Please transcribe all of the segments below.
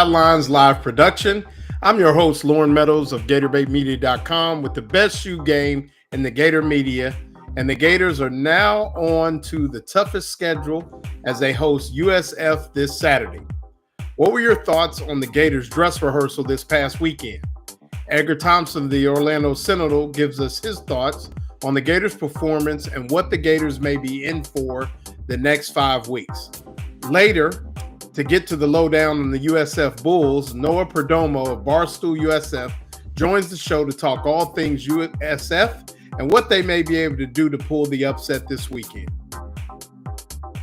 Sidelines live production. I'm your host, Loren Meadows of GatorBaitMedia.com with the best shoe game in the Gator media. And the Gators are now on to the toughest schedule as they host USF this Saturday. What were your thoughts on the Gators dress rehearsal this past weekend? Edgar Thompson of the Orlando Sentinel gives us his thoughts on the Gators' performance and what the Gators may be in for the next 5 weeks. Later, to get to the lowdown on the USF Bulls, Noah Perdomo of Barstool USF joins the show to talk all things USF and what they may be able to do to pull the upset this weekend.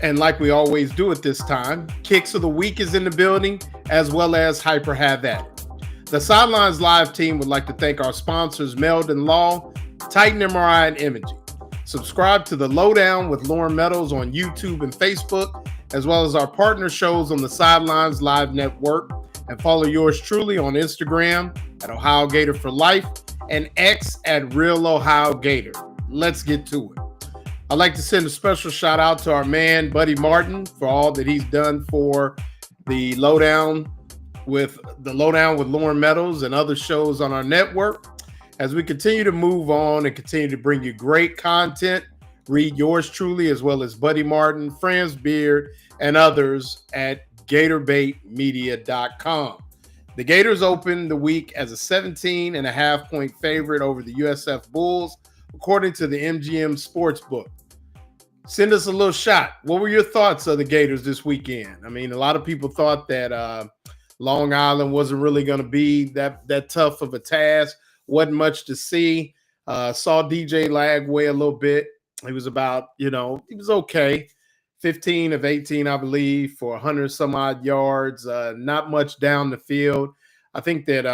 And like we always do at this time, Kicks of the Week is in the building, as well as Hyper Have At It. The Sidelines Live team would like to thank our sponsors, Meldon Law, Titan MRI, and Imaging. Subscribe to the Lowdown with Loren Meadows on YouTube and Facebook, as well as our partner shows on the Sidelines Live Network. And follow yours truly on Instagram at Ohio Gator for Life and X at Real Ohio Gator. Let's get to it. I'd like to send a special shout out to our man, Buddy Martin, for all that he's done for the Lowdown with Loren Meadows and other shows on our network. As we continue to move on and continue to bring you great content, read yours truly as well as Buddy Martin, Franz Beard, and others at GatorBaitMedia.com. The Gators opened the week as a 17.5-point favorite over the USF Bulls, according to the MGM Sportsbook. Send us a little shot. What were your thoughts of the Gators this weekend? I mean, a lot of people thought that Long Island wasn't really going to be that tough of a task. Wasn't much to see. Saw DJ Lagway a little bit. He was about, he was okay. 15 of 18, I believe, for 100 some odd yards. Not much down the field. I think that,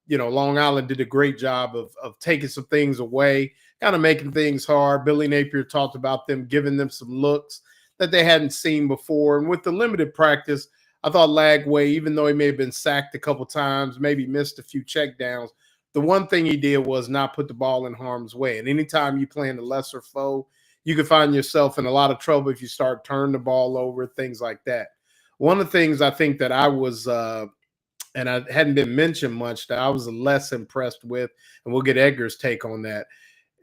Long Island did a great job of taking some things away, kind of making things hard. Billy Napier talked about them, giving them some looks that they hadn't seen before. And with the limited practice, I thought Lagway, even though he may have been sacked a couple times, maybe missed a few checkdowns, the one thing he did was not put the ball in harm's way. And anytime you play in a lesser foe, you can find yourself in a lot of trouble if you start turning the ball over, things like that. One of the things I think that I was, and I hadn't been mentioned much, that I was less impressed with, and we'll get Edgar's take on that.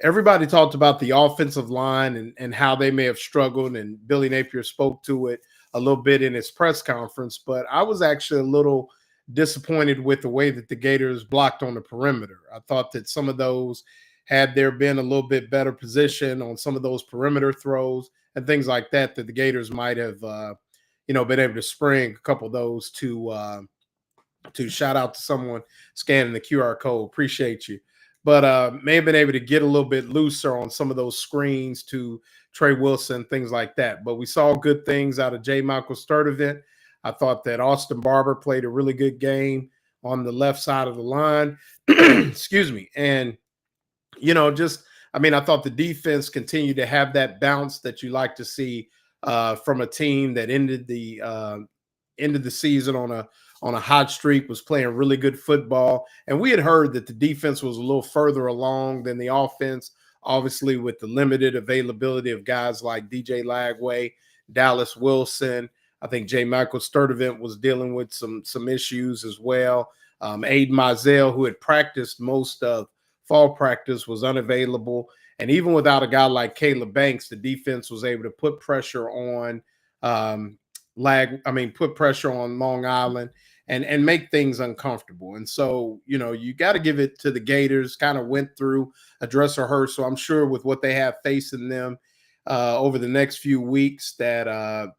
Everybody talked about the offensive line and how they may have struggled, and Billy Napier spoke to it a little bit in his press conference, but I was actually a little disappointed with the way that the Gators blocked on the perimeter. I thought that some of those, had there been a little bit better position on some of those perimeter throws and things like that, that the Gators might have, been able to spring a couple of those to shout out to someone scanning the QR code. Appreciate you. But may have been able to get a little bit looser on some of those screens to Trey Wilson, things like that. But we saw good things out of J. Michael Sturdivant. I thought that Austin Barber played a really good game on the left side of the line. Excuse me. And, I thought the defense continued to have that bounce that you like to see from a team that ended the season on a hot streak, was playing really good football. And we had heard that the defense was a little further along than the offense, obviously with the limited availability of guys like DJ Lagway, Dallas Wilson. I think J. Michael Sturdivant was dealing with some issues as well. Aiden Mizell, who had practiced most of fall practice, was unavailable. And even without a guy like Caleb Banks, the defense was able to put pressure on Long Island and make things uncomfortable. And so, you got to give it to the Gators, kind of went through a dress rehearsal, I'm sure, with what they have facing them over the next few weeks, that,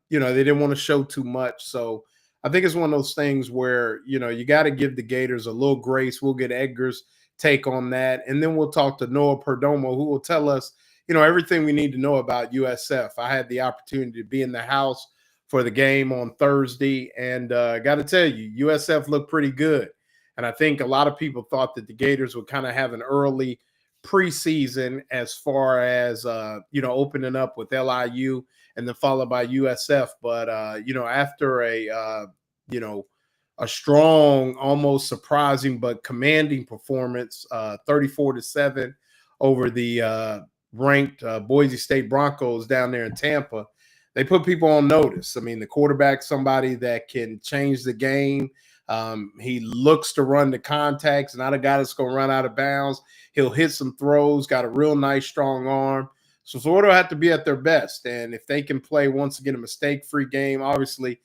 they didn't want to show too much. So I think it's one of those things where, you got to give the Gators a little grace. We'll get Edgar's take on that. And then we'll talk to Noah Perdomo, who will tell us, everything we need to know about USF. I had the opportunity to be in the house for the game on Thursday, and I got to tell you, USF looked pretty good. And I think a lot of people thought that the Gators would kind of have an early preseason as far as, opening up with LIU and then followed by USF. But, after a strong, almost surprising, but commanding performance, 34-7 over the ranked Boise State Broncos down there in Tampa, they put people on notice. I mean, the quarterback, somebody that can change the game. He looks to run the contacts, not a guy that's going to run out of bounds. He'll hit some throws, got a real nice, strong arm. So Florida will have to be at their best. And if they can play, once again, a mistake-free game, obviously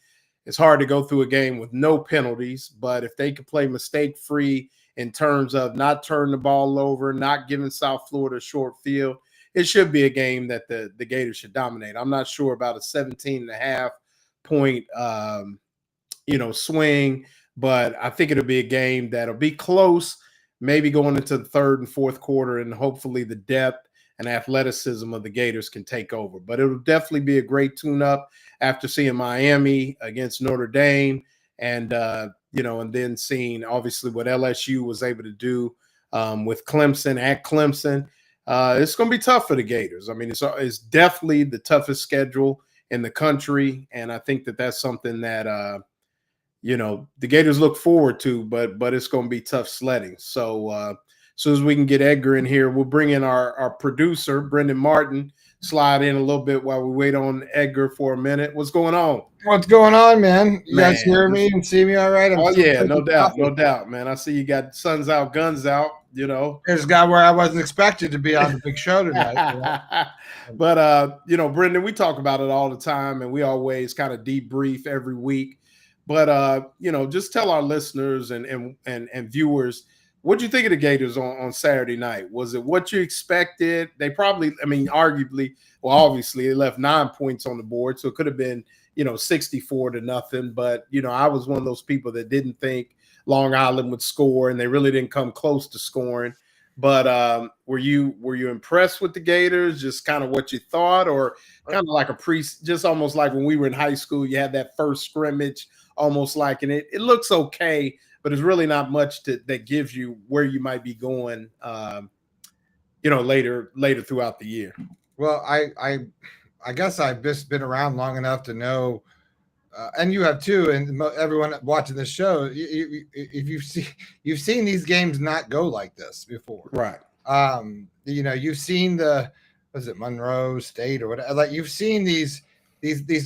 it's hard to go through a game with no penalties. But if they can play mistake-free in terms of not turning the ball over, not giving South Florida a short field, it should be a game that the Gators should dominate. I'm not sure about a 17.5 point, swing, but I think it'll be a game that'll be close, maybe going into the third and fourth quarter, and hopefully the depth and athleticism of the Gators can take over. But it'll definitely be a great tune-up after seeing Miami against Notre Dame and then seeing obviously what LSU was able to do with Clemson at Clemson. It's going to be tough for the Gators. I mean, it's definitely the toughest schedule in the country, and I think that's something that the Gators look forward to, but it's going to be tough sledding. So as soon as we can get Edgar in here, we'll bring in our producer, Brendan Martin, slide in a little bit while we wait on Edgar for a minute. What's going on? What's going on, man? You guys hear me and see me all right? No doubt, man. I see you got suns out, guns out, There's a guy where I wasn't expected to be on the big show tonight. But, Brendan, we talk about it all the time, and we always kind of debrief every week. But, just tell our listeners and viewers, what'd you think of the Gators on Saturday night? Was it what you expected? They probably, arguably, obviously they left 9 points on the board, so it could have been, 64-0. But, I was one of those people that didn't think Long Island would score, and they really didn't come close to scoring. But were you impressed with the Gators? Just kind of what you thought, or kind of like just almost like when we were in high school, you had that first scrimmage, almost like, and it looks okay, but it's really not much that gives you where you might be going, later throughout the year. Well, I guess I've just been around long enough to know, and you have too, and everyone watching this show, if you've seen these games not go like this before, right? You've seen Monroe State or whatever. Like you've seen these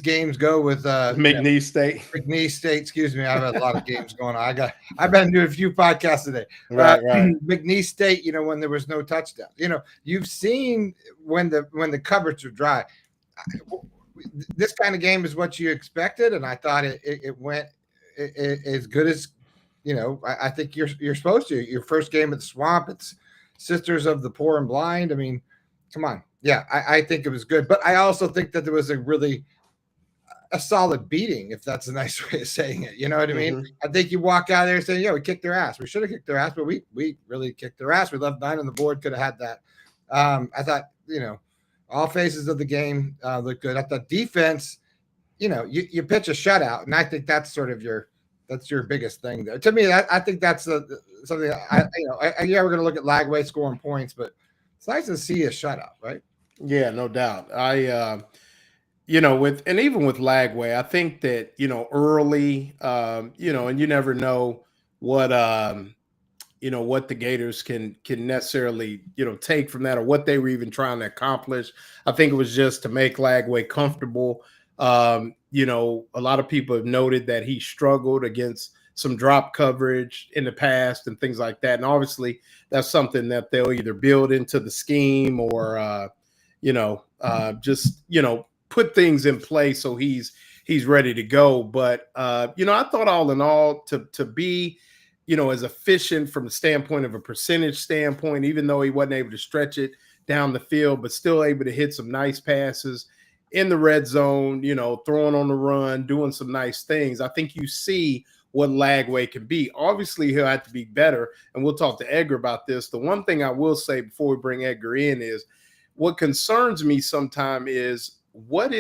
games go with McNeese State. McNeese State, excuse me. I've had a lot of games going on. I've been doing a few podcasts today. Right. McNeese State, when there was no touchdown. You've seen when the cupboards are dry. This kind of game is what you expected, and I thought it went as good as I think you're supposed to. Your first game at the Swamp, it's Sisters of the Poor and Blind. I mean, come on. Yeah, I think it was good, but I also think that there was a solid beating, if that's a nice way of saying it. You know what I mean? Mm-hmm. I think you walk out there saying, "Yeah, we kicked their ass. We should have kicked their ass, but we really kicked their ass. We left 9 on the board. Could have had that." I thought, all phases of the game looked good. I thought defense, you pitch a shutout, and I think that's sort of your biggest thing there. To me, I think that's something. We're going to look at Lagway scoring points, but it's nice to see a shutout, right? Yeah, no doubt. Even with Lagway, I think that, early, and you never know what the Gators can necessarily, take from that, or what they were even trying to accomplish. I think it was just to make Lagway comfortable. A lot of people have noted that he struggled against some drop coverage in the past and things like that. And obviously that's something that they'll either build into the scheme or, put things in place so he's ready to go. But, I thought all in all to be, as efficient from the standpoint of a percentage standpoint, even though he wasn't able to stretch it down the field, but still able to hit some nice passes in the red zone, throwing on the run, doing some nice things. I think you see what Lagway can be. Obviously, he'll have to be better, and we'll talk to Edgar about this. The one thing I will say before we bring Edgar in is what concerns me sometimes is when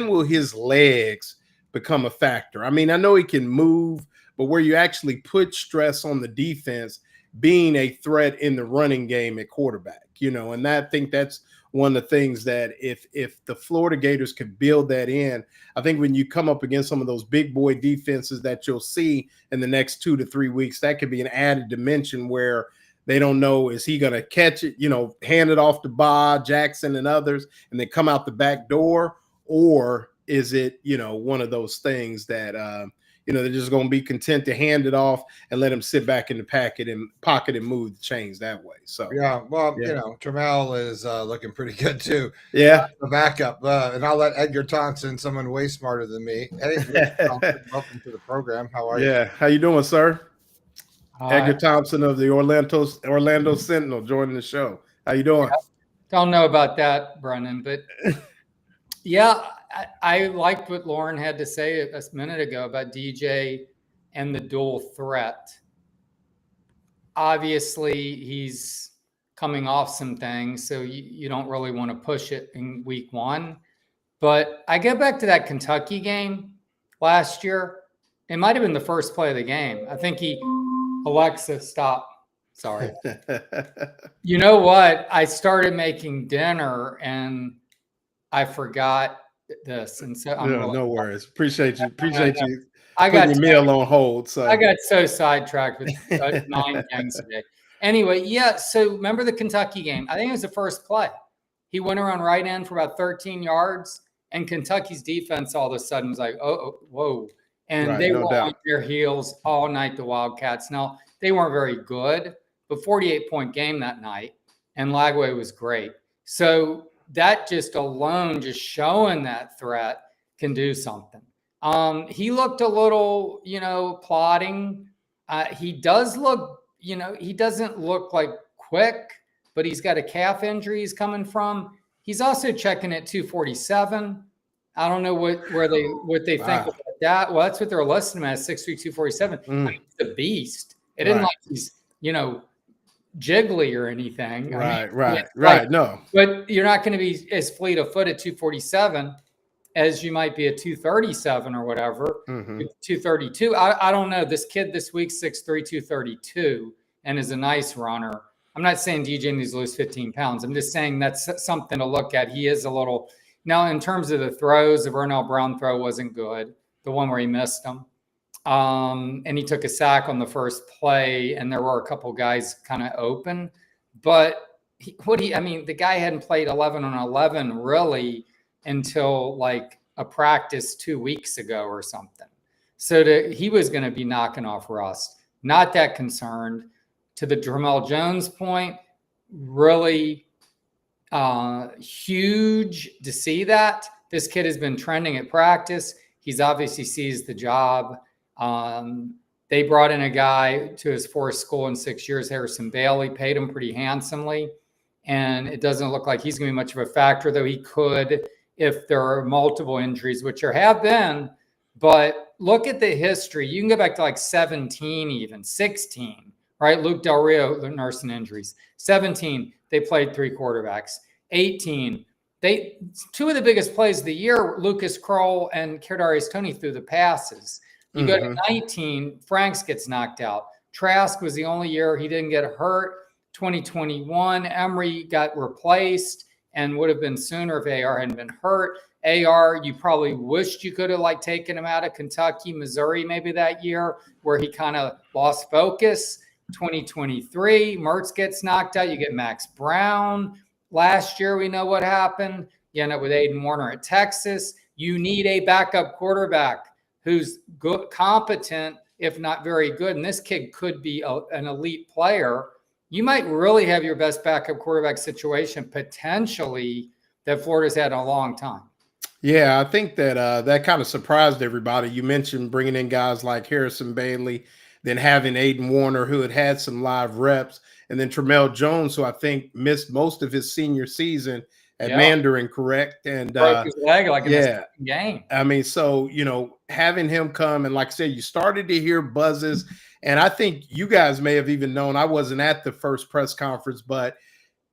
will his legs become a factor? I mean, I know he can move, but where you actually put stress on the defense being a threat in the running game at quarterback, and I think that's one of the things that if the Florida Gators could build that in, I think when you come up against some of those big boy defenses that you'll see in the next 2 to 3 weeks, that could be an added dimension where they don't know, is he going to catch it, hand it off to Bob, Jackson, and others, and then come out the back door, or is it, one of those things that, they're just going to be content to hand it off and let him sit back in the pocket and move the chains that way. So Trammell is looking pretty good too. Yeah, the backup, and I'll let Edgar Thompson, someone way smarter than me. Hey, welcome to the program. How are you? Yeah, how you doing, sir? Edgar Thompson of the Orlando Sentinel joining the show. How you doing? Don't know about that, Brennan, but yeah, I liked what Loren had to say a minute ago about DJ and the dual threat. Obviously, he's coming off some things, so you don't really want to push it in week one. But I get back to that Kentucky game last year. It might have been the first play of the game. I think Alexa, stop. Sorry. You know what? I started making dinner and I forgot this. And so no worries. Appreciate you. I got your meal on hold. So I got so sidetracked with 9 games today. Anyway, yeah. So remember the Kentucky game? I think it was the first play. He went around right end for about 13 yards, and Kentucky's defense all of a sudden was like, oh whoa. And they were on their heels all night, the Wildcats. Now, they weren't very good, but 48-point game that night, and Lagway was great. So that just alone, just showing that threat can do something. He looked a little, plodding. He does look, he doesn't look like quick, but he's got a calf injury he's coming from. He's also checking at 247. I don't know what they think about that. Well, that's what they're listing him as, 6'3", 247. I mean, he's a beast. It isn't like he's, jiggly or anything. Right. No. But you're not going to be as fleet of foot at 247 as you might be at 237 or whatever. 232. I don't know. This kid this week, 6'3", 232, and is a nice runner. I'm not saying DJ needs to lose 15 pounds. I'm just saying that's something to look at. He is a little – now, in terms of the throws, the Vernell Browne throw wasn't good, the one where he missed them. And he took a sack on the first play, and there were a couple guys kind of open. But the guy hadn't played 11 on 11 really until like a practice 2 weeks ago or something. So he was going to be knocking off rust. Not that concerned. To the Trammell Jones point, really huge to see that. This kid has been trending at practice. He's obviously seized the job. They brought in a guy to his fourth school in 6 years, Harrison Bailey, paid him pretty handsomely. And it doesn't look like he's going to be much of a factor, though he could if there are multiple injuries, which there have been. But look at the history. You can go back to like 17, even 16, right? Luke Del Rio nursing injuries. 17, they played 3 quarterbacks. 18, two of the biggest plays of the year, Lucas Kroll and Kadarius Toney threw the passes. You go to 19, Franks gets knocked out. Trask was the only year he didn't get hurt. 2021, Emory got replaced and would have been sooner if AR hadn't been hurt. AR, you probably wished you could have taken him out of Kentucky, Missouri maybe that year where he kind of lost focus. 2023, Mertz gets knocked out. You get Max Browne. Last year, we know what happened. You end up with Aiden Warner at Texas. You need a backup quarterback who's good, competent, if not very good. And this kid could be an elite player. You might really have your best backup quarterback situation potentially that Florida's had in a long time. Yeah, I think that that kind of surprised everybody. You mentioned bringing in guys like Harrison Bailey, then having Aiden Warner, who had some live reps, and then Trammell Jones, who I think missed most of his senior season at Mandarin, correct? And broke his leg in the second game. I mean, so, having him come, and like I said, you started to hear buzzes, and I think you guys may have even known. I wasn't at the first press conference, but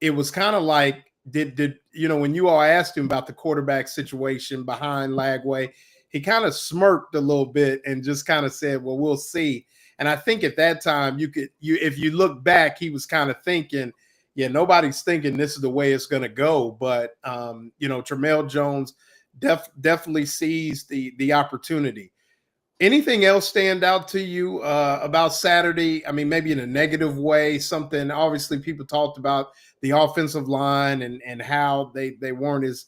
it was kind of like, did when you all asked him about the quarterback situation behind Lagway, he kind of smirked a little bit and just kind of said, well, we'll see. And I think at that time, if you look back, he was kind of thinking, nobody's thinking this is the way it's going to go. But, Trammell Jones definitely seized the opportunity. Anything else stand out to you about Saturday? I mean, maybe in a negative way, something. Obviously, people talked about the offensive line and how they weren't as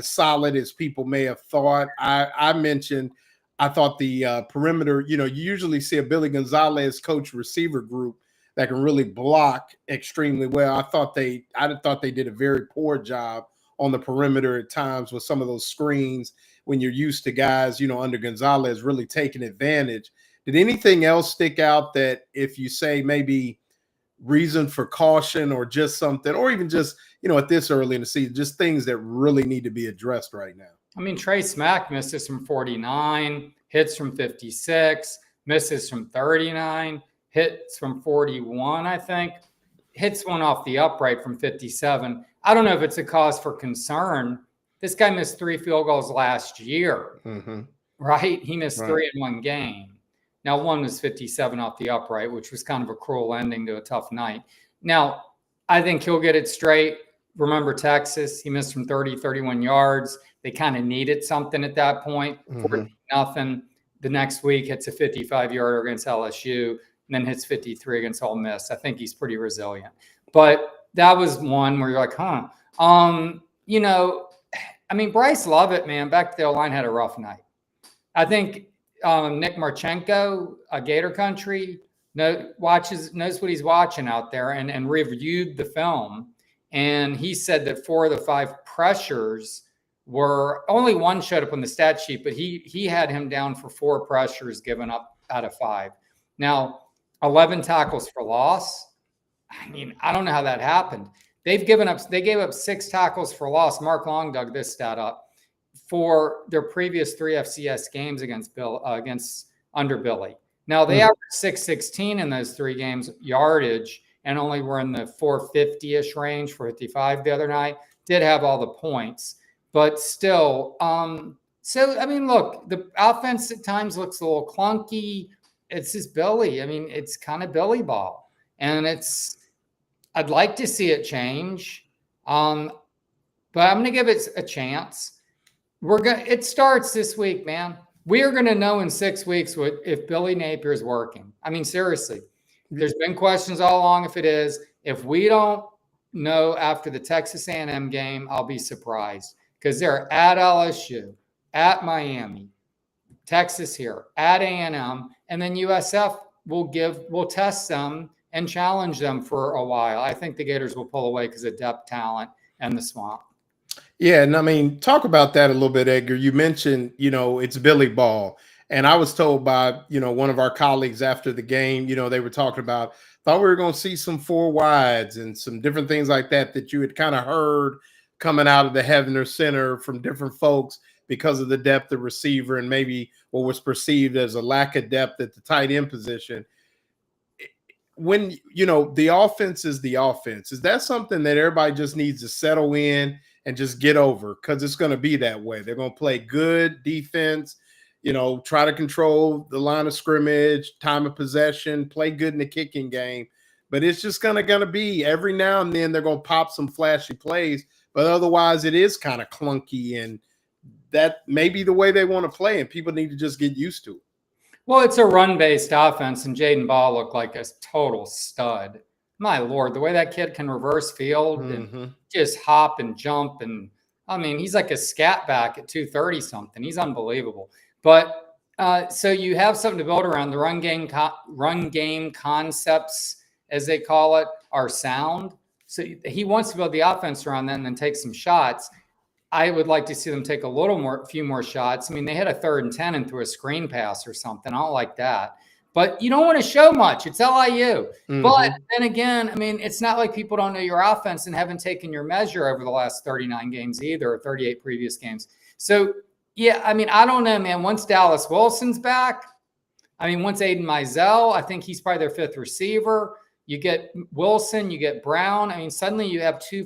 solid as people may have thought. I mentioned I thought the perimeter, you usually see a Billy Gonzalez coach receiver group that can really block extremely well. I thought they did a very poor job on the perimeter at times with some of those screens when you're used to guys, under Gonzalez really taking advantage. Did anything else stick out that if you say maybe reason for caution or just something, or even just, at this early in the season, just things that really need to be addressed right now? I mean, Trey Smack misses from 49, hits from 56, misses from 39, hits from 41, I think. Hits one off the upright from 57. I don't know if it's a cause for concern. This guy missed 3 field goals last year, right? He missed 3 in one game. Now, one was 57 off the upright, which was kind of a cruel ending to a tough night. Now, I think he'll get it straight. Remember Texas, he missed from 30, 31 yards. They kind of needed something at that point. 14-0. The next week hits a 55-yarder against LSU, and then hits 53 against Ole Miss. I think he's pretty resilient. But that was one where you're like, Bryce Lovett, man, back to the O-line, had a rough night. I think Nick Marchenko, Gator Country, knows what he's watching out there and reviewed the film. And he said that 4 of the 5 pressures were only one showed up on the stat sheet, but he had him down for 4 pressures given up out of 5. Now, 11 tackles for loss. I mean, I don't know how that happened. They gave up 6 tackles for loss. Mark Long dug this stat up for their previous 3 FCS games against under Billy. Now they averaged 616 in those 3 games yardage and only were in the 450-ish range, 455 the other night. Did have all the points, but still. Look, the offense at times looks a little clunky. It's just Billy. I mean, it's kind of Billy ball, and I'd like to see it change, but I'm going to give it a chance. It starts this week, man. We are going to know in 6 weeks if Billy Napier is working. I mean, seriously, there's been questions all along if it is. If we don't know after the Texas A&M game, I'll be surprised because they're at LSU, at Miami, Texas here, at A&M, and then USF will test them and challenge them for a while. I think the Gators will pull away because of depth, talent, and the swamp. Yeah, and I mean, talk about that a little bit, Edgar. You mentioned, it's Billy ball. And I was told by, one of our colleagues after the game, they were talking about, thought we were going to see some 4 wides and some different things like that you had kind of heard coming out of the Heavener Center from different folks because of the depth of receiver and maybe what was perceived as a lack of depth at the tight end position. When, the offense is the offense, is that something that everybody just needs to settle in and just get over? Because it's going to be that way. They're going to play good defense, try to control the line of scrimmage, time of possession, play good in the kicking game. But it's just going to be every now and then they're going to pop some flashy plays. But otherwise, it is kind of clunky. And that may be the way they want to play. And people need to just get used to it. Well, it's a run-based offense, and Jaden Ball looked like a total stud. My Lord, the way that kid can reverse field and just hop and jump. And, I mean, he's like a scat back at 230-something. He's unbelievable. But so you have something to build around. The run game concepts, as they call it, are sound. So he wants to build the offense around that and then take some shots. I would like to see them take a few more shots. I mean, they had a 3rd and 10 and threw a screen pass or something. I don't like that. But you don't want to show much. It's LIU. But then again, I mean, it's not like people don't know your offense and haven't taken your measure over the last 39 games either, or 38 previous games. So, yeah, I mean, I don't know, man. Once Dallas Wilson's back, once Aiden Mizell, I think he's probably their 5th receiver. You get Wilson, you get Browne. Suddenly you have 2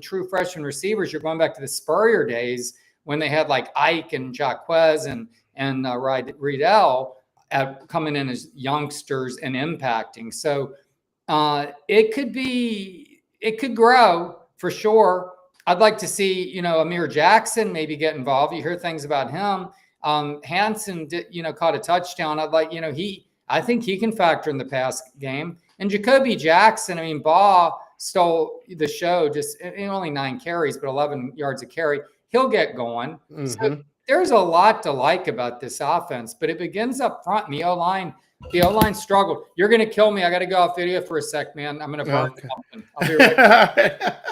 true freshman receivers. You're going back to the Spurrier days when they had like Ike and Jaquez and Riedel coming in as youngsters and impacting. So it could grow for sure. I'd like to see, Amir Jackson maybe get involved. You hear things about him. Hansen caught a touchdown. I think he can factor in the pass game. And Jacoby Jackson, Baugh stole the show, just only 9 carries, but 11 yards a carry. He'll get going. So there's a lot to like about this offense, but it begins up front. And the O-line struggled. You're going to kill me. I got to go off video for a sec, man. I'm going to burn something. I'll be right back.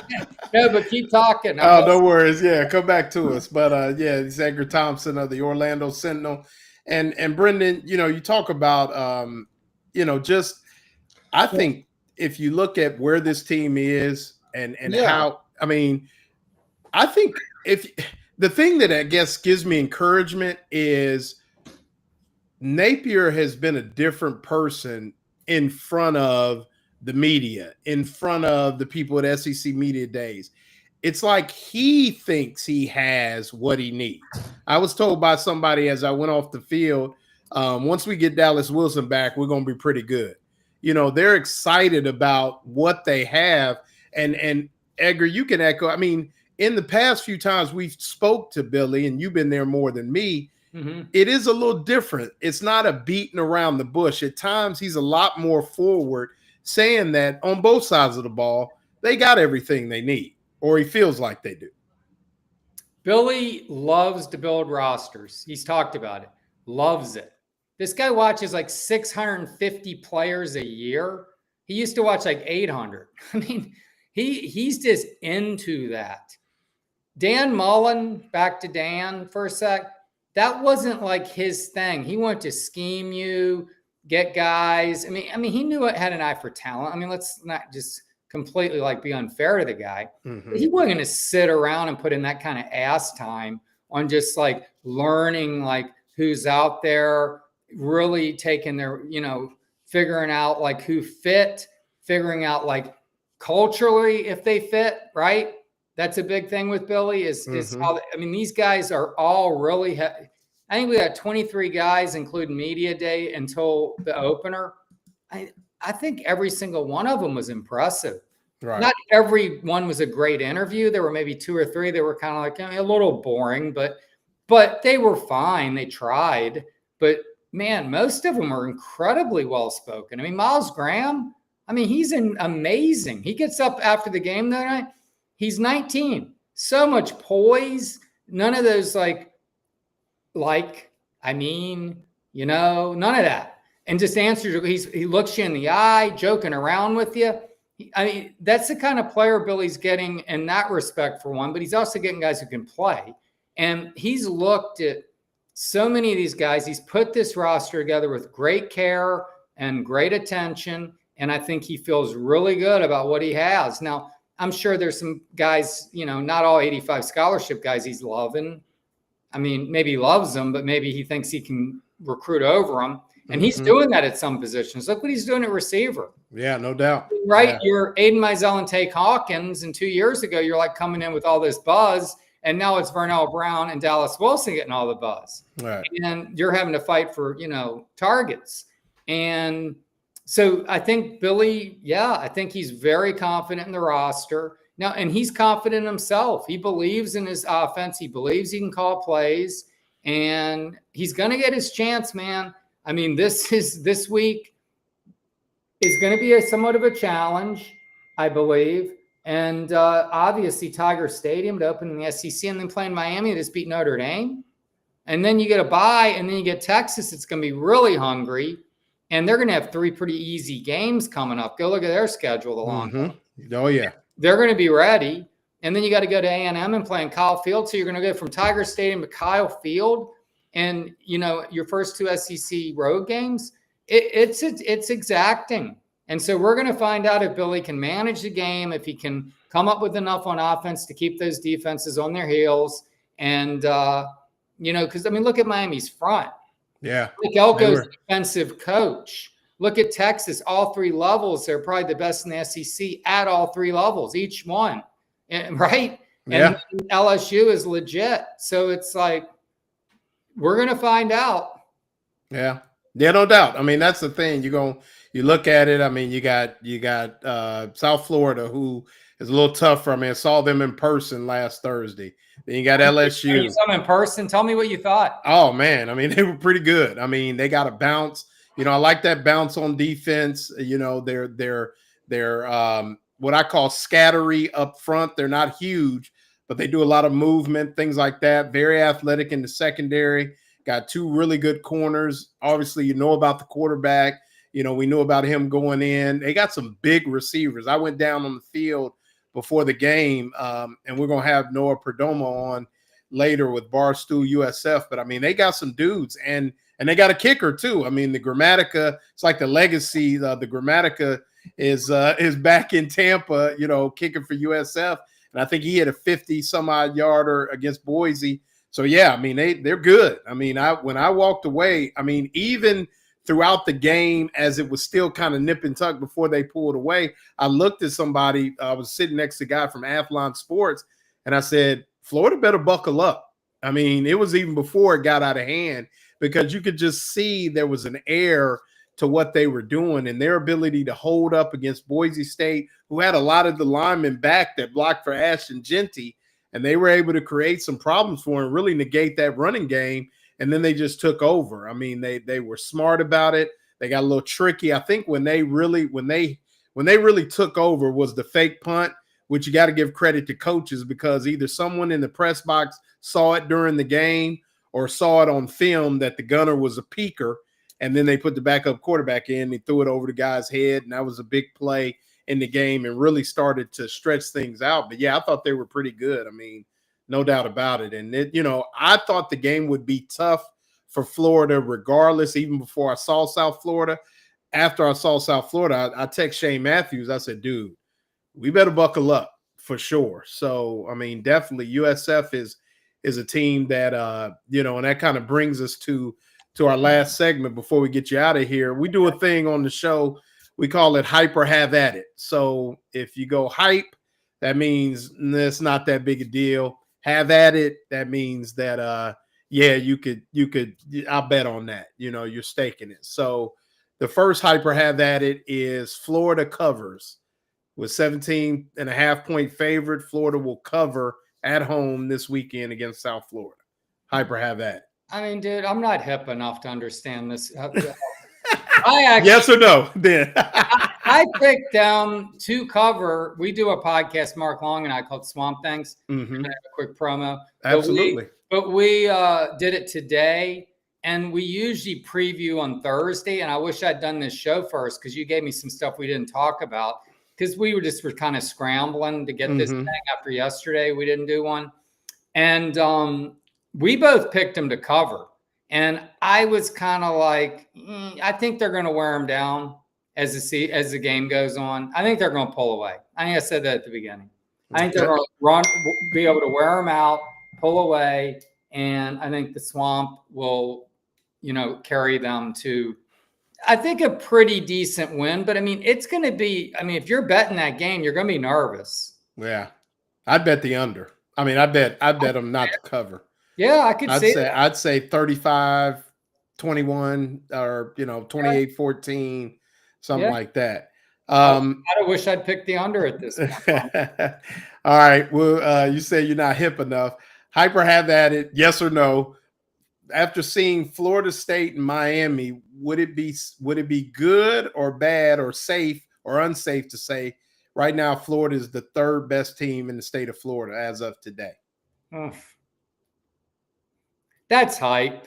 No, but keep talking. No worries. Yeah, come back to us. But yeah, it's Edgar Thompson of the Orlando Sentinel. And Brendan, you talk about, just I think if you look at where this team is and how, I think if the thing that I guess gives me encouragement is Napier has been a different person in front of the media, in front of the people at SEC Media Days. It's like he thinks he has what he needs. I was told by somebody as I went off the field, once we get Dallas Wilson back, we're going to be pretty good. They're excited about what they have. And Edgar, you can echo. In the past few times we've spoke to Billy, and you've been there more than me, it is a little different. It's not a beating around the bush. At times he's a lot more forward, saying that on both sides of the ball, they got everything they need, or he feels like they do. Billy loves to build rosters. He's talked about it. Loves it. This guy watches like 650 players a year. He used to watch like 800. He's just into that. Dan Mullen, back to Dan for a sec, that wasn't like his thing. He wanted to scheme you, get guys. He knew it had an eye for talent. Let's not just completely be unfair to the guy. He wasn't going to sit around and put in that kind of ass time on just learning who's out there, really taking their, figuring out who fit, figuring out culturally if they fit, right? That's a big thing with Billy is how, these guys are all really, I think we got 23 guys, including media day until the opener. I think every single one of them was impressive. Right. Not every one was a great interview. There were maybe 2 or 3 that were kind of a little boring, but they were fine. They tried, but man, most of them are incredibly well-spoken. Miles Graham, he's amazing. He gets up after the game that night. He's 19. So much poise. None of those none of that. And just answers. He looks you in the eye, joking around with you. That's the kind of player Billy's getting in that respect for one, but he's also getting guys who can play. And he's looked at so many of these guys. He's put this roster together with great care and great attention. And I think he feels really good about what he has. Now, I'm sure there's some guys, not all 85 scholarship guys he's loving. Maybe he loves them, but maybe he thinks he can recruit over them. And he's doing that at some positions. Look what he's doing at receiver. Yeah, no doubt. Right? Yeah. You're Aiden Mizell and Take Hawkins. And 2 years ago, you're coming in with all this buzz. And now it's Vernell Browne and Dallas Wilson getting all the buzz. Right. And you're having to fight for, targets. And so I think Billy, I think he's very confident in the roster. Now, and he's confident in himself. He believes in his offense. He believes he can call plays. And he's going to get his chance, man. This week is going to be somewhat of a challenge, I believe. And obviously Tiger Stadium to open in the SEC, and then playing Miami to just beat Notre Dame. And then you get a bye, and then you get Texas. It's going to be really hungry. And they're going to have 3 pretty easy games coming up. Go look at their schedule, the long one. Oh, yeah. They're going to be ready. And then you got to go to A&M and play in Kyle Field. So you're going to go from Tiger Stadium to Kyle Field. And, your first 2 SEC road games, it's exacting. And so we're going to find out if Billy can manage the game, if he can come up with enough on offense to keep those defenses on their heels. And, because, look at Miami's front. Yeah. Nick Elko's defensive coach. Look at Texas, all 3 levels. They're probably the best in the SEC at all 3 levels, each one. Right? And LSU is legit. So it's we're going to find out. Yeah. Yeah, no doubt. That's the thing. You look at it. You got South Florida, who is a little tougher. I saw them in person last Thursday. Then you got LSU. You saw them in person. Tell me what you thought. Oh man, they were pretty good. They got a bounce. I like that bounce on defense. They're what I call scattery up front. They're not huge, but they do a lot of movement, things like that. Very athletic in the secondary. Got 2 really good corners. Obviously, you know about the quarterback. You know, we knew about him going in. They got some big receivers. I went down on the field before the game, and we're going to have Noah Perdomo on later with Barstool USF. But, I mean, they got some dudes, and they got a kicker, too. I mean, the Grammatica, it's like the legacy. The Grammatica is back in Tampa, you know, kicking for USF. And I think he had a 50-some-odd yarder against Boise. So, yeah, I mean, they're good. I mean, when I walked away, I mean, even throughout the game, as it was still kind of nip and tuck before they pulled away, I looked at somebody. I was sitting next to a guy from Athlon Sports, and I said, Florida better buckle up. I mean, it was even before it got out of hand, because you could just see there was an air to what they were doing and their ability to hold up against Boise State, who had a lot of the linemen back that blocked for Ashton Genty, and they were able to create some problems for him, really negate that running game. And then they just took over. I mean, they were smart about it. They got a little tricky. I think when they really took over was the fake punt, which you got to give credit to coaches, because either someone in the press box saw it during the game or saw it on film that the gunner was a peeker, and then they put the backup quarterback in. They threw it over the guy's head, and that was a big play in the game and really started to stretch things out. But, yeah, I thought they were pretty good. I mean, no doubt about it. And, I thought the game would be tough for Florida regardless, even before I saw South Florida. After I saw South Florida, I text Shane Matthews. I said, dude, we better buckle up for sure. So, I mean, definitely USF is a team that, and that kind of brings us to our last segment before we get you out of here. We do a thing on the show. We call it hype or have at it. So if you go hype, that means it's not that big a deal. Have at it, that means that you could I'll bet on that. You're staking it. So the first hyper have at it is Florida covers with 17.5-point favorite. Florida will cover at home this weekend against South Florida. Hyper have at it. I mean, dude, I'm not hip enough to understand this. Yes or no? Then I picked them to cover. We do a podcast, Mark Long and I, called Swamp Things. Mm-hmm. A quick promo. Absolutely. But we did it today, and we usually preview on Thursday. And I wish I'd done this show first, because you gave me some stuff we didn't talk about, because we were kind of scrambling to get this thing after yesterday. We didn't do one. And we both picked them to cover. And I was kind of like, I think they're going to wear them down as the game goes on. I think they're going to pull away. I think I said that at the beginning. I think they're going to be able to wear them out, pull away, and I think the Swamp will, carry them to, I think, a pretty decent win. But I mean, it's going to be, if you're betting that game, you're going to be nervous. Yeah, I'd bet the under. I mean, I bet them not to cover. Yeah, I could see that. I'd say 35-21 or 28-14, something like that. I wish I'd picked the under at this point. All right. Well, you say you're not hip enough. Hyper have at it. Yes or no? After seeing Florida State and Miami, would it be good or bad or safe or unsafe to say right now Florida is the 3rd best team in the state of Florida as of today? That's hype.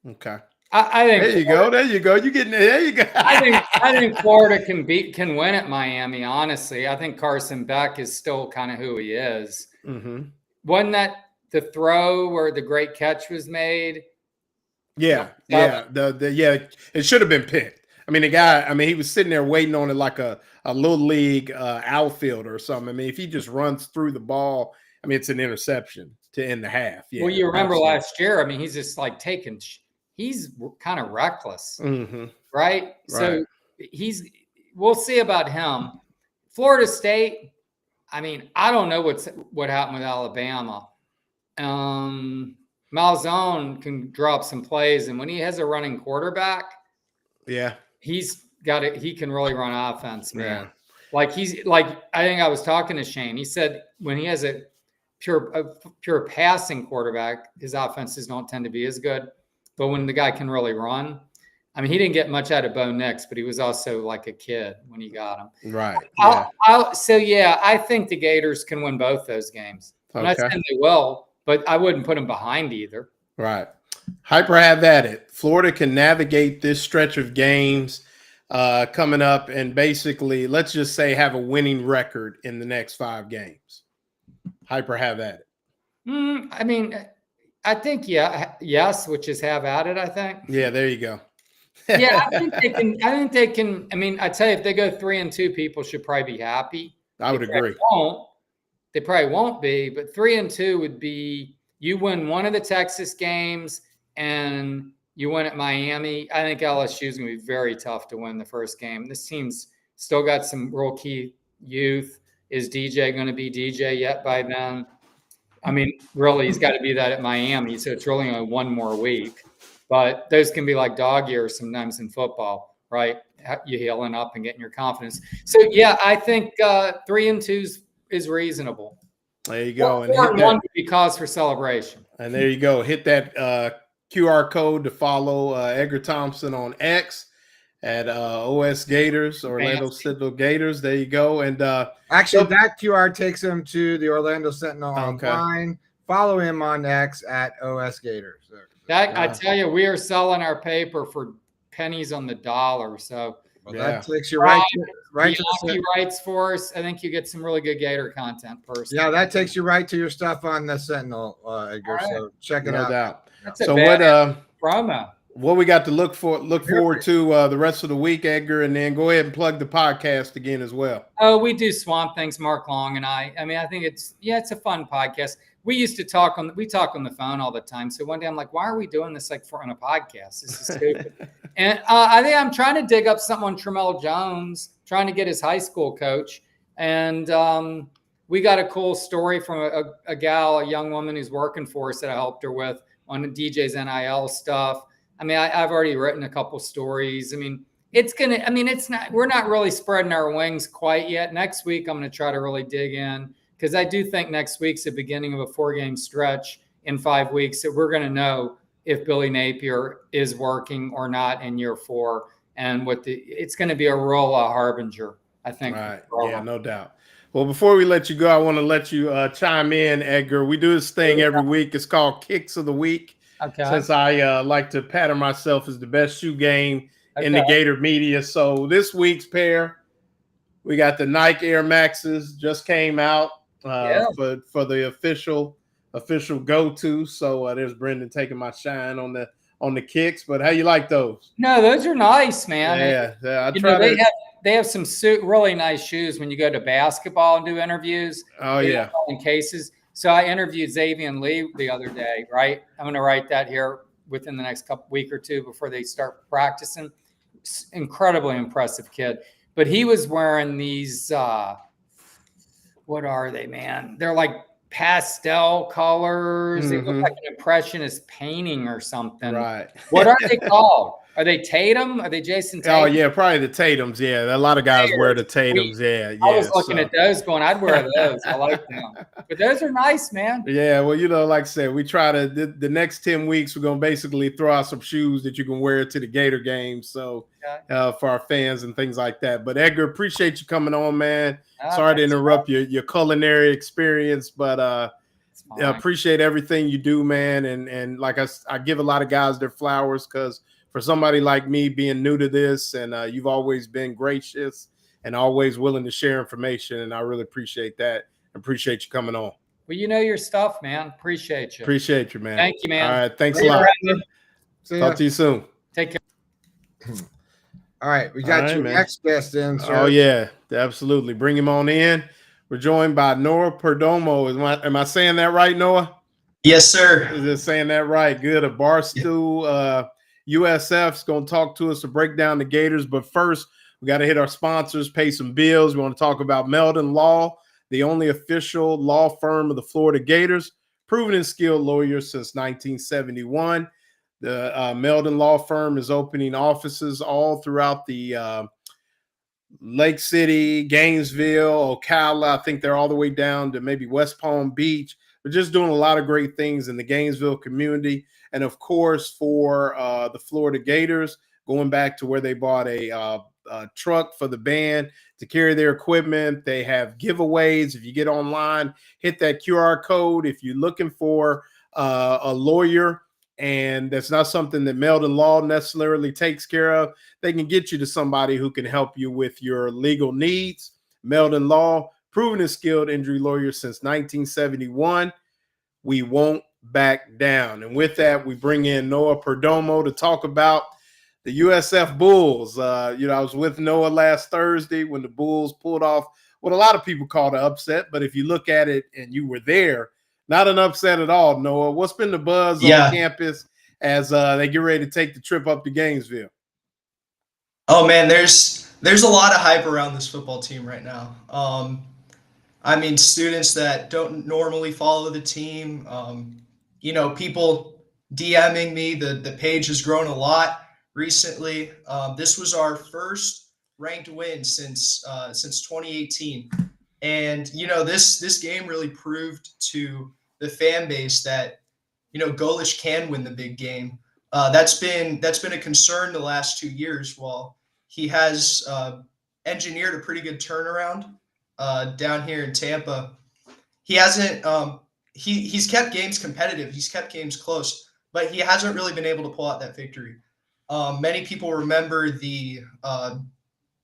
Okay. I think there you go. You getting there? You go. I think Florida can win at Miami. Honestly, I think Carson Beck is still kind of who he is. Mm-hmm. Wasn't that the throw where the great catch was made? Yeah. It should have been picked. I mean, the guy. He was sitting there waiting on it like a little league outfielder or something. If he just runs through the ball, it's an interception to end the half. Yeah. Well, you remember last year. He's just like taking. He's kind of reckless, right? So we'll see about him. Florida State, I don't know what happened with Alabama. Malzone can drop some plays, and when he has a running quarterback, he can really run offense, man. I think I was talking to Shane. He said when he has a pure passing quarterback, his offenses don't tend to be as good. But when the guy can really run, he didn't get much out of Bo Nix, but he was also like a kid when he got him. Right. I think the Gators can win both those games. I'm not saying they will, but I wouldn't put them behind either. Right. Hyper have at it. Florida can navigate this stretch of games coming up and basically, let's just say, have a winning record in the next 5 games. Hyper have at it. I mean, I think, yes, which is have at it, I think. Yeah, there you go. Yeah, I think they can. I mean, I tell you, if they go 3-2, people should probably be happy. I would agree. They probably won't be, but 3-2 would be you win one of the Texas games and you win at Miami. I think LSU is going to be very tough to win the first game. This team's still got some real key youth. Is DJ going to be DJ yet by then? I mean, really, he's got to be that at Miami, so it's really only one more week. But those can be like dog years sometimes in football, right? You healing up and getting your confidence. So, yeah, I think 3-2 is reasonable. There you go. And 4-1 would be cause for celebration. And there you go. Hit that QR code to follow Edgar Thompson on X at OS Gators, Orlando Sentinel Gators. There you go. And actually, that QR takes him to the Orlando Sentinel online. Follow him on X at OS Gators. I tell you, we are selling our paper for pennies on the dollar. So that takes you right to the rights for us. I think you get some really good Gator content personally. Yeah, that takes you right to your stuff on the Sentinel, Edgar. Right. So check it out. No doubt. That's so promo. What we got to look forward to the rest of the week, Edgar, and then go ahead and plug the podcast again as well. Oh, we do Swamp Things, Mark Long and I. I mean, I think it's a fun podcast. We used to talk on the phone all the time. So one day I'm like, why are we doing this on a podcast? This is stupid. And I think I'm trying to dig up something on Tramel Jones, trying to get his high school coach. And we got a cool story from a young woman who's working for us that I helped her with on the DJ's NIL stuff. I mean, I've already written a couple stories. I mean, we're not really spreading our wings quite yet. Next week, I'm going to try to really dig in because I do think next week's the beginning of a 4-game stretch in 5 weeks that we're going to know if Billy Napier is working or not in year 4. And it's going to be a real harbinger, I think. Right. Yeah, no doubt. Well, before we let you go, I want to let you chime in, Edgar. We do this thing every week. It's called Kicks of the Week. Okay. Since I like to pattern myself as the best shoe game in the Gator media. So this week's pair, we got the Nike Air Maxes just came out for the official go-to. So there's Brendan taking my shine on the kicks. But how you like those? No, those are nice, man. Yeah. They have some really nice shoes when you go to basketball and do interviews. Oh, yeah. In cases. So I interviewed Xavier Lee the other day, right? I'm going to write that here within the next week or two before they start practicing. Incredibly impressive kid. But he was wearing these, what are they, man? They're like pastel colors. They look like an impressionist painting or something. Right. What are they called? Are they Tatum? Are they Jason Tatum? Oh, yeah, probably the Tatums. Yeah, a lot of guys wear the Tatums. Yeah. I was looking at those going, I'd wear those. I like them. But those are nice, man. Yeah, well, like I said, we try to the next 10 weeks, we're going to basically throw out some shoes that you can wear to the Gator games. So for our fans and things like that. But Edgar, appreciate you coming on, man. Sorry to interrupt your culinary experience, but I appreciate everything you do, man. And like I give a lot of guys their flowers because for somebody like me being new to this, and you've always been gracious and always willing to share information, and I really appreciate that. Appreciate you coming on. Well, you know your stuff, man. Appreciate you. Appreciate you, man. Thank you, man. All right, thanks a lot. Talk to you soon. Take care. All right, we got your next guest in, sir. Oh, yeah, absolutely. Bring him on in. We're joined by Noah Perdomo. Am I saying that right, Noah? Yes, sir. Is it saying that right? Good. A Barstool USF's going to talk to us to break down the Gators. But first, we got to hit our sponsors, pay some bills. We want to talk about Meldon Law, the only official law firm of the Florida Gators, proven and skilled lawyers since 1971. The Meldon Law Firm is opening offices all throughout the Lake City, Gainesville, Ocala. I think they're all the way down to maybe West Palm Beach. We're just doing a lot of great things in the Gainesville community. And, of course, for the Florida Gators, going back to where they bought a truck for the band to carry their equipment. They have giveaways. If you get online, hit that QR code. If you're looking for a lawyer and that's not something that Meldon Law necessarily takes care of, they can get you to somebody who can help you with your legal needs. Meldon Law, proven and skilled injury lawyer since 1971. We won't back down. And with that, we bring in Noah Perdomo to talk about the USF Bulls. I was with Noah last Thursday when the Bulls pulled off what a lot of people call the upset. But if you look at it and you were there, not an upset at all, Noah. What's been the buzz on campus as they get ready to take the trip up to Gainesville? Oh, man, there's a lot of hype around this football team right now. Students that don't normally follow the team, people DMing me, the page has grown a lot recently. This was our first ranked win since 2018. And, this game really proved to the fan base that, Golesh can win the big game. That's been a concern the last 2 years. While he has engineered a pretty good turnaround down here in Tampa, he hasn't. He's kept games competitive. He's kept games close, but he hasn't really been able to pull out that victory. Many people remember the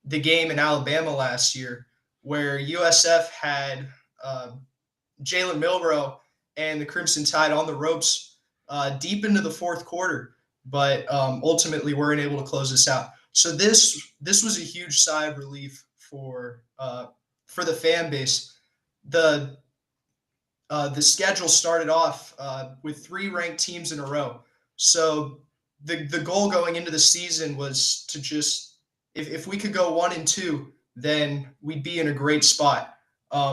game in Alabama last year where USF had Jalen Milroe and the Crimson Tide on the ropes deep into the fourth quarter, but ultimately weren't able to close this out. So this was a huge sigh of relief for the fan base. The schedule started off with 3 ranked teams in a row. So the goal going into the season was to just, if we could go 1-2, then we'd be in a great spot.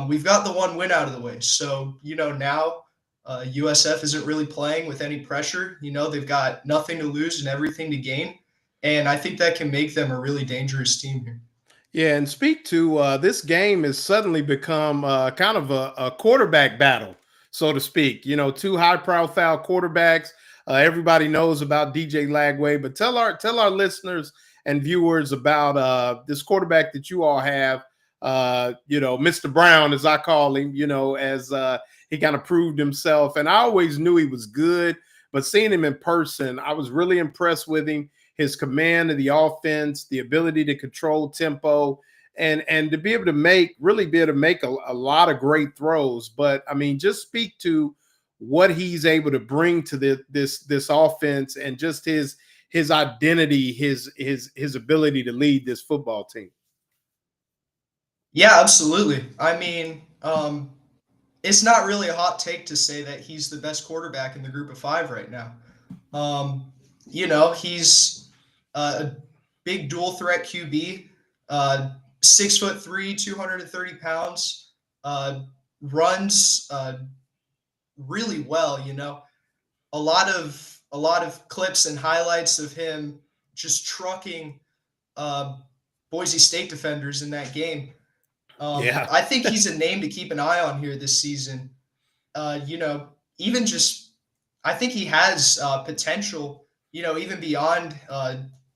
We've got the 1 win out of the way. So, now USF isn't really playing with any pressure. They've got nothing to lose and everything to gain. And I think that can make them a really dangerous team here. Yeah, and speak to this game has suddenly become kind of a quarterback battle, so to speak. 2 high-profile quarterbacks. Everybody knows about DJ Lagway, but tell our listeners and viewers about this quarterback that you all have. Mr. Browne, as I call him. As he kind of proved himself, and I always knew he was good, but seeing him in person, I was really impressed with him. His command of the offense, the ability to control tempo, and to be able to make a lot of great throws. But just speak to what he's able to bring to this offense and just his identity, his ability to lead this football team. Yeah, absolutely. It's not really a hot take to say that he's the best quarterback in the group of 5 right now. He's a big dual threat QB, 6'3", 230 pounds, runs really well. A lot of clips and highlights of him just trucking Boise State defenders in that game. I think he's a name to keep an eye on here this season. I think he has potential, even beyond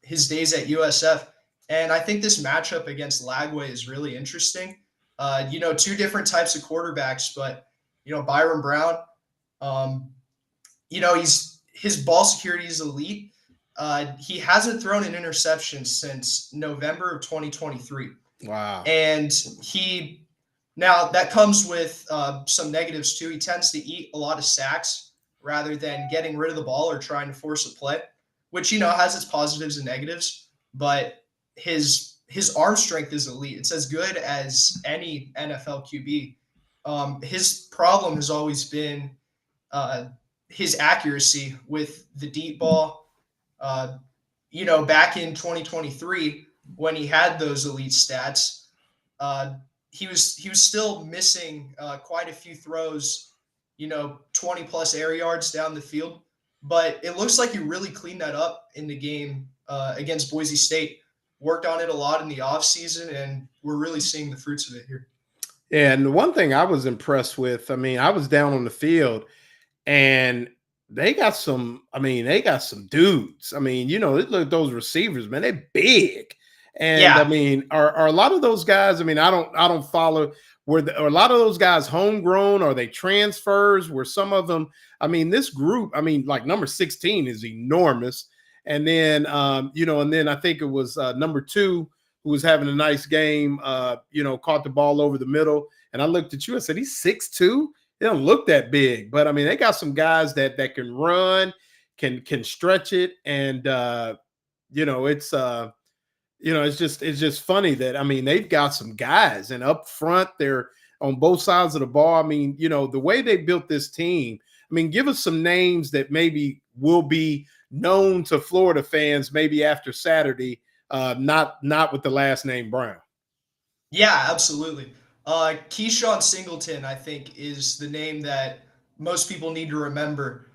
his days at USF. And I think this matchup against Lagway is really interesting. 2 different types of quarterbacks, but, Byron Browne, his ball security is elite. He hasn't thrown an interception since November of 2023. Wow. And now that comes with some negatives too. He tends to eat a lot of sacks rather than getting rid of the ball or trying to force a play, which, has its positives and negatives, but his arm strength is elite. It's as good as any NFL QB. His problem has always been his accuracy with the deep ball. Back in 2023, when he had those elite stats, he was still missing quite a few throws, 20 plus air yards down the field. But it looks like he really cleaned that up in the game against Boise State. Worked on it a lot in the offseason, and we're really seeing the fruits of it here. Yeah, and the one thing I was impressed with, I was down on the field, and they got some dudes. Look at those receivers, man. They're big. And I mean, are a lot of those guys? I mean, I don't follow. Are a lot of those guys homegrown? Are they transfers? Were some of them? I mean, this group. I mean, like number 16 is enormous, and then and then I think it was number 2 who was having a nice game. Caught the ball over the middle, and I looked at you and said, he's 6'2". They don't look that big, but I mean, they got some guys that can run, can stretch it, and it's just funny that, I mean, they've got some guys, and up front, they're on both sides of the ball. I mean, the way they built this team, I mean, give us some names that maybe will be known to Florida fans maybe after Saturday, not with the last name Browne. Yeah, absolutely. Keyshawn Singleton, I think, is the name that most people need to remember.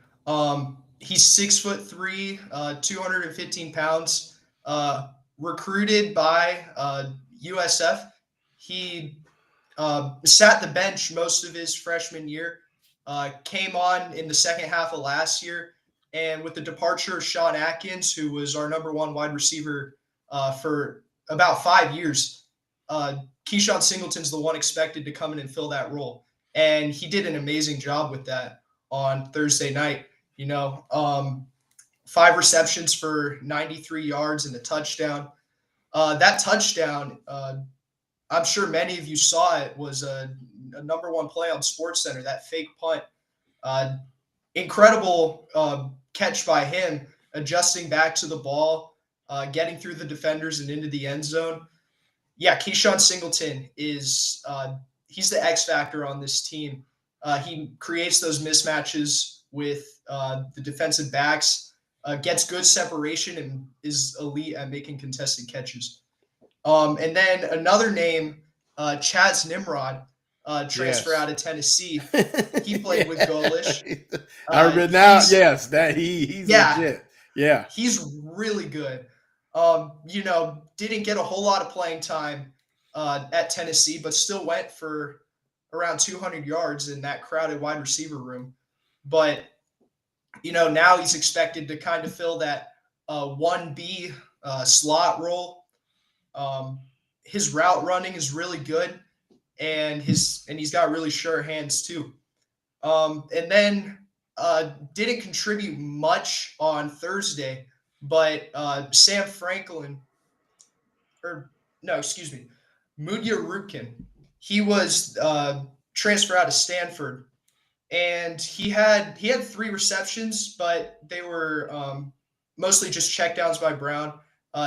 He's 6'3", 215 pounds, recruited by USF. He sat the bench most of his freshman year, came on in the second half of last year, and with the departure of Sean Atkins, who was our number 1 wide receiver for about 5 years, Keyshawn Singleton's the one expected to come in and fill that role. And he did an amazing job with that on Thursday night. 5 receptions for 93 yards and a touchdown. That touchdown, I'm sure many of you saw it, was a number 1 play on SportsCenter, that fake punt. Incredible catch by him, adjusting back to the ball, getting through the defenders and into the end zone. Yeah, Keyshawn Singleton is he's the X factor on this team. He creates those mismatches with the defensive backs, gets good separation, and is elite at making contested catches. And then another name, Chaz Nimrod, transfer out of Tennessee. He played with Golish. I remember now. Yes, that he's legit. Yeah, he's really good. Didn't get a whole lot of playing time at Tennessee, but still went for around 200 yards in that crowded wide receiver room. But, now he's expected to kind of fill that 1B slot role. His route running is really good, and he's got really sure hands too. And then didn't contribute much on Thursday, but Sam Franklin, Mudia Rupkin, he was transferred out of Stanford, and he had 3 receptions, but they were mostly just checkdowns by Browne.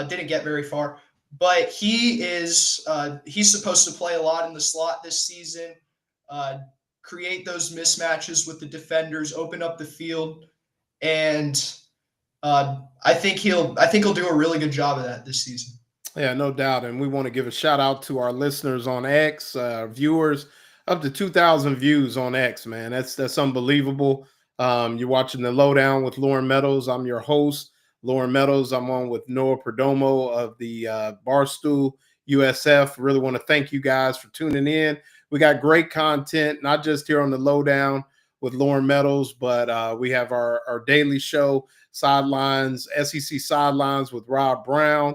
Didn't get very far, but he's supposed to play a lot in the slot this season, create those mismatches with the defenders, open up the field, and I think he'll do a really good job of that this season. Yeah, no doubt. And we want to give a shout out to our listeners on X, viewers, up to 2,000 views on X, man. That's unbelievable. You're watching the Lowdown with Loren Meadows. I'm your host, Loren Meadows. I'm on with Noah Perdomo of the Barstool USF. Really want to thank you guys for tuning in. We got great content, not just here on the Lowdown with Loren Meadows, but we have our daily show, Sidelines, SEC Sidelines with Rob Browne.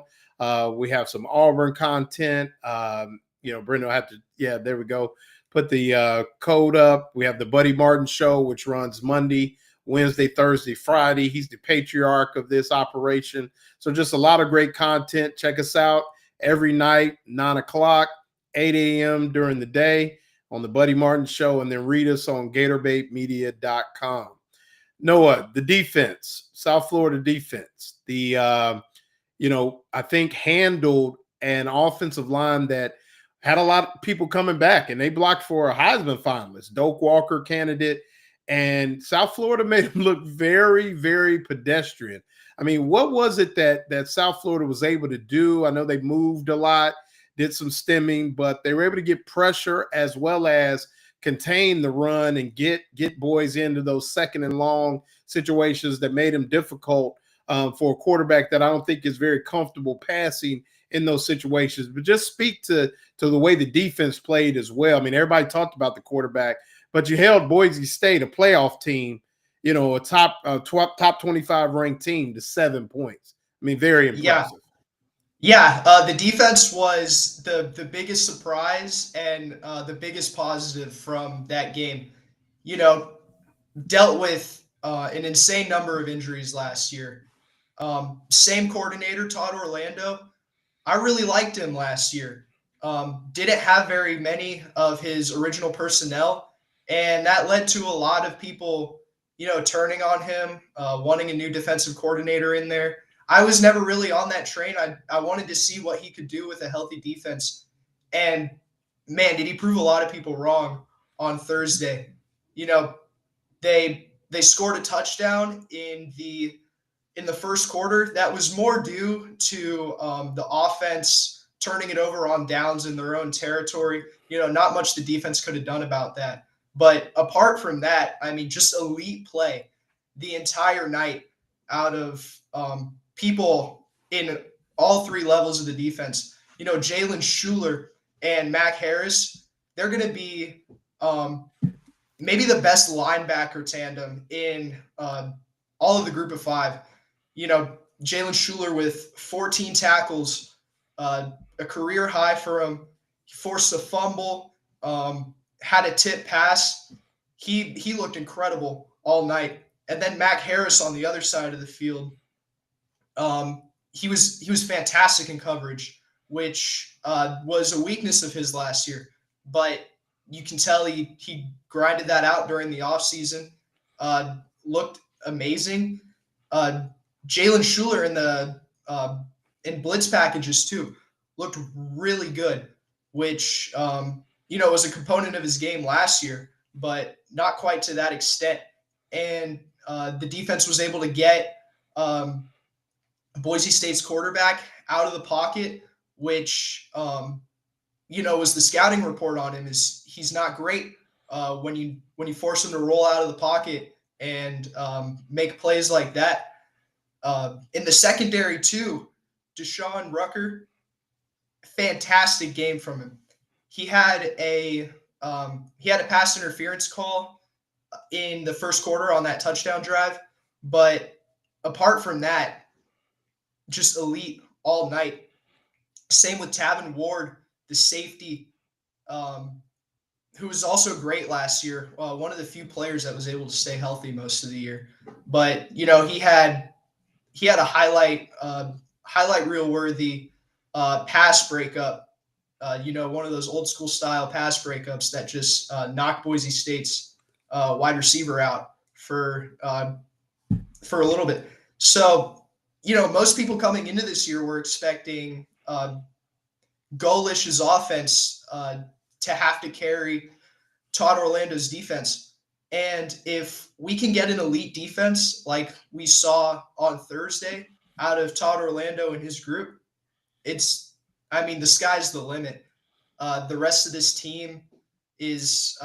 We have some Auburn content. Brenda will have to, there we go. Put the code up. We have the Buddy Martin Show, which runs Monday, Wednesday, Thursday, Friday. He's the patriarch of this operation. So just a lot of great content. Check us out every night, 9 o'clock, 8 a.m. during the day on the Buddy Martin Show, and then read us on GatorbaitMedia.com. Noah, the defense, South Florida defense, I think handled an offensive line that had a lot of people coming back, and they blocked for a Heisman finalist, Doak Walker candidate, and South Florida made him look very, very pedestrian. I mean, what was it that South Florida was able to do? I know they moved a lot, did some stemming, but they were able to get pressure as well as contain the run and get boys into those second and long situations that made them difficult for a quarterback that I don't think is very comfortable passing in those situations. But just speak to the way the defense played as well. I mean, everybody talked about the quarterback, but you held Boise State, a playoff team, a top 25 ranked team, to 7 points. I mean, very impressive. Yeah, the defense was the biggest surprise and the biggest positive from that game. You know, dealt with an insane number of injuries last year. Same coordinator, Todd Orlando. I really liked him last year. Didn't have very many of his original personnel, and that led to a lot of people, turning on him, wanting a new defensive coordinator in there. I was never really on that train. I wanted to see what he could do with a healthy defense, and man, did he prove a lot of people wrong on Thursday. You know, they scored a touchdown in the first quarter. That was more due to the offense turning it over on downs in their own territory. Not much the defense could have done about that. But apart from that, I mean, just elite play the entire night out of people in all three levels of the defense. Jalen Schuler and Mac Harris, they're going to be maybe the best linebacker tandem in all of the group of five. Jalen Schuler with 14 tackles, a career high for him. He forced a fumble, had a tip pass. He looked incredible all night. And then Mac Harris on the other side of the field, he was fantastic in coverage, which was a weakness of his last year. But you can tell he grinded that out during the offseason. Looked amazing. Jalen Schuler in blitz packages too looked really good, which was a component of his game last year, but not quite to that extent. And the defense was able to get Boise State's quarterback out of the pocket, which was the scouting report on him is he's not great when you force him to roll out of the pocket and make plays like that. In the secondary too, Deshaun Rucker, fantastic game from him. He had a pass interference call in the first quarter on that touchdown drive, but apart from that, just elite all night. Same with Tavin Ward, the safety, who was also great last year. One of the few players that was able to stay healthy most of the year. But he had a highlight reel worthy pass breakup. One of those old school style pass breakups that just knocked Boise State's wide receiver out for a little bit. So, most people coming into this year were expecting Golish's offense to have to carry Todd Orlando's defense. And if we can get an elite defense like we saw on Thursday out of Todd Orlando and his group, the sky's the limit. The rest of this team is,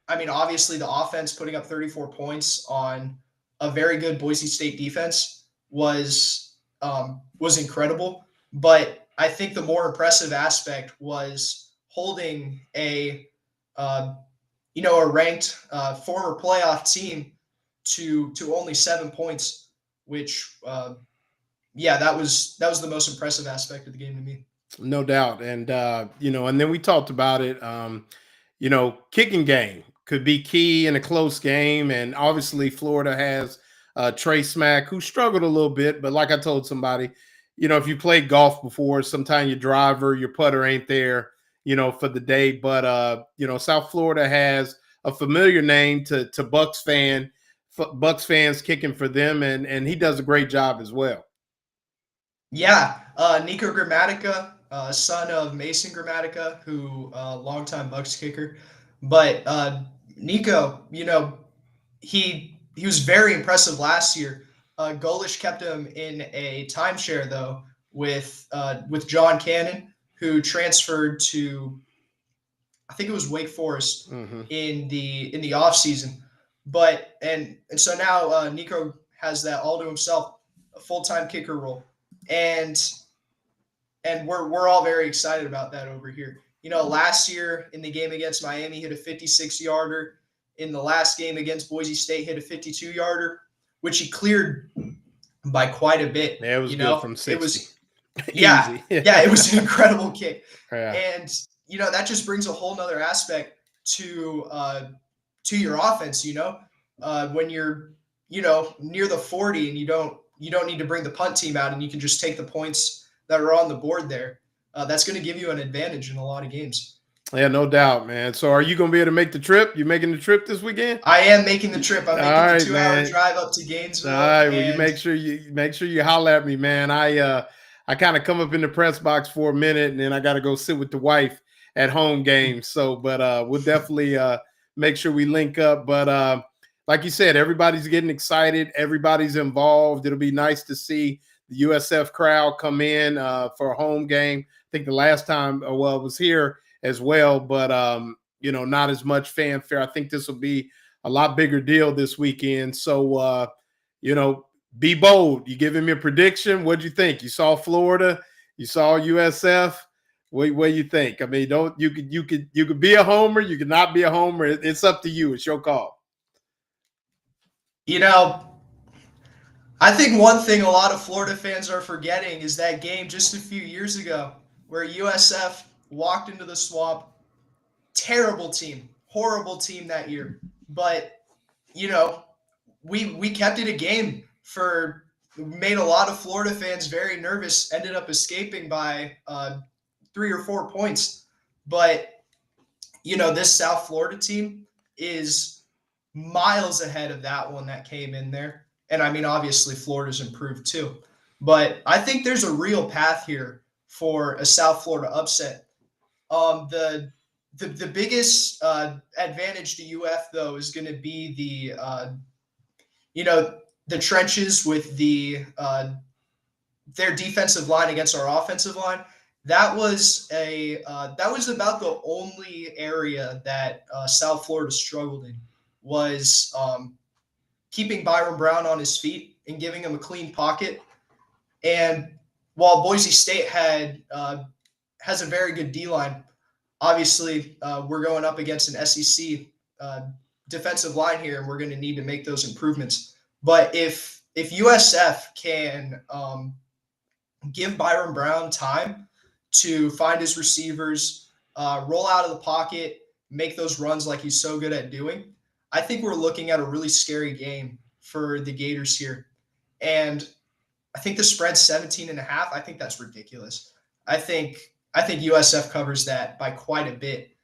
obviously the offense putting up 34 points on a very good Boise State defense was incredible. But I think the more impressive aspect was holding a ranked former playoff team to only 7 points, which that was the most impressive aspect of the game to me. No doubt. And and then we talked about it. Kicking game could be key in a close game, and obviously Florida has Trey Smack, who struggled a little bit, but like I told somebody, if you played golf before, sometimes your driver, your putter ain't there, for the day. But South Florida has a familiar name to Bucks fans kicking for them, and he does a great job as well. Yeah, Nico Grammatica, son of Mason Grammatica, who longtime Bucks kicker. But Nico, he was very impressive last year. Golish kept him in a timeshare though with John Cannon, who transferred to, I think it was Wake Forest in the offseason. But and so now Nico has that all to himself, a full-time kicker role. And we're all very excited about that over here. Last year in the game against Miami, hit a 56-yarder. In the last game against Boise State, hit a 52-yarder, which he cleared by quite a bit. Yeah, it was good from 60. Yeah, yeah, it was an incredible kick. Yeah. And, that just brings a whole nother aspect to your offense, when you're, near the 40 and you don't need to bring the punt team out and you can just take the points that are on the board there. That's going to give you an advantage in a lot of games. Yeah, no doubt, man. So are you going to be able to make the trip? You making the trip this weekend? I am making the trip. I'm making right, the 2-hour drive up to Gainesville. All right, well, you make sure you holler at me, man. I kind of come up in the press box for a minute and then I got to go sit with the wife at home games. So, but we'll definitely make sure we link up. But like you said, everybody's getting excited. Everybody's involved. It'll be nice to see the USF crowd come in for a home game. I think the last time, it was here as well, but not as much fanfare. I think this will be a lot bigger deal this weekend. So, be bold. You giving me a prediction? What'd you think? You saw Florida, you saw USF. What do you think? I mean, you could be a homer, you could not be a homer. It's up to you. It's your call. I think one thing a lot of Florida fans are forgetting is that game just a few years ago where USF walked into the swamp. Terrible team, horrible team that year. But, we kept it a game made a lot of Florida fans very nervous, ended up escaping by 3 or 4 points. But, this South Florida team is miles ahead of that one that came in there. And I mean, obviously Florida's improved too, but I think there's a real path here for a South Florida upset. The biggest advantage to UF though is going to be the trenches with their defensive line against our offensive line. That was about the only area that South Florida struggled in, was keeping Byron Browne on his feet and giving him a clean pocket. And while Boise State has a very good D-line, obviously we're going up against an SEC defensive line here, and we're going to need to make those improvements. But if USF can give Byron Browne time to find his receivers, roll out of the pocket, make those runs like he's so good at doing, I think we're looking at a really scary game for the Gators here. And I think the spread's 17.5. I think that's ridiculous. I think USF covers that by quite a bit.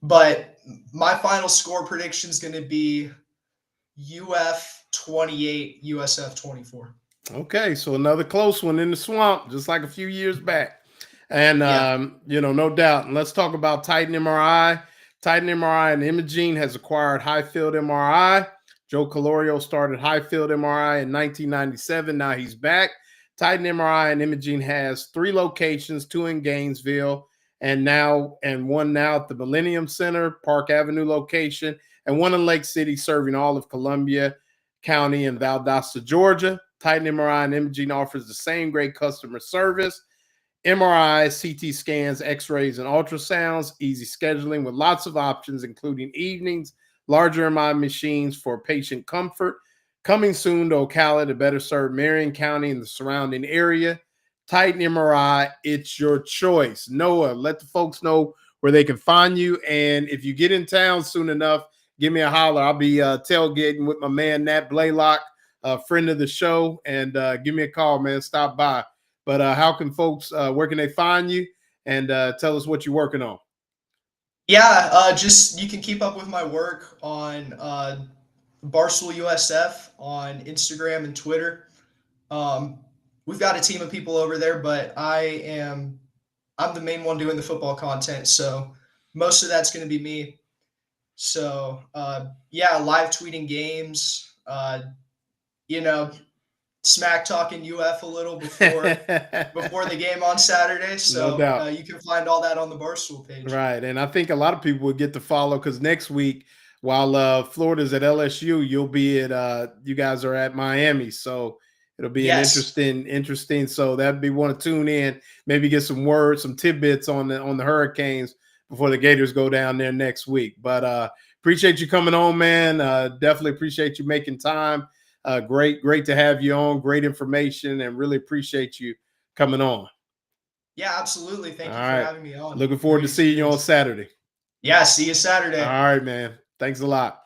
But my final score prediction is going to be UF 28, USF 24. Okay, so another close one in the swamp, just like a few years back. And, no doubt. And let's talk about Titan MRI. Titan MRI and Imaging has acquired Highfield MRI. Joe Calorio started Highfield MRI in 1997. Now he's back. Titan MRI and Imaging has 3 locations, 2 in Gainesville, and one now at the Millennium Center, Park Avenue location, and one in Lake City, serving all of Columbia County and Valdosta, Georgia. Titan MRI and Imaging offers the same great customer service. MRIs, CT scans, x-rays, and ultrasounds, easy scheduling with lots of options, including evenings, larger MRI machines for patient comfort. Coming soon to Ocala to better serve Marion County and the surrounding area. Titan MRI, it's your choice. Noah, let the folks know where they can find you. And if you get in town soon enough, give me a holler. I'll be tailgating with my man, Nat Blaylock, a friend of the show, and give me a call, man. Stop by. But how can folks, where can they find you? And tell us what you're working on. Yeah, just you can keep up with my work on Barstool USF on Instagram and Twitter. We've got a team of people over there, but I'm the main one doing the football content, so most of that's going to be me. So live tweeting games, smack talking UF a little before the game on Saturday. So No you can find all that on the Barstool page. Right. And I think a lot of people will get to follow, because next week, while Florida's at LSU, you'll be at you guys are at Miami. So it'll be an interesting. So that'd be one to tune in, maybe get some words, some tidbits on the Hurricanes before the Gators go down there next week. But appreciate you coming on, man. Definitely appreciate you making time. Great to have you on. Great information, and really appreciate you coming on. Yeah, absolutely. Thank you for right. having me on. Looking forward to seeing you on Saturday. Yeah, see you Saturday. All right, man. Thanks a lot.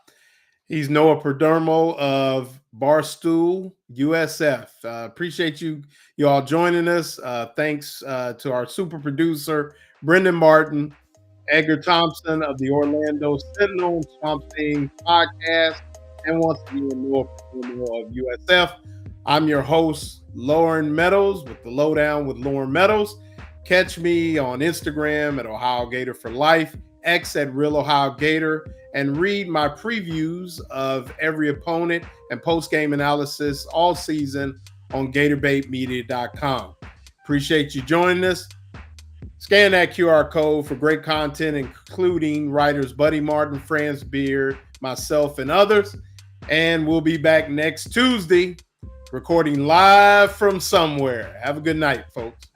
He's Noah Perdermo of Barstool USF. Appreciate you all joining us. Thanks to our super producer, Brendan Martin, Edgar Thompson of the Orlando Sentinel Swamp Thing podcast, and once again, Noah Perdermo of USF. I'm your host, Loren Meadows, with the Lowdown with Loren Meadows. Catch me on Instagram at Ohio Gator for Life, X at Real Ohio Gator, and read my previews of every opponent and post-game analysis all season on GatorBaitMedia.com. Appreciate you joining us. Scan that QR code for great content, including writers Buddy Martin, Franz Beard, myself, and others. And we'll be back next Tuesday, recording live from somewhere. Have a good night, folks.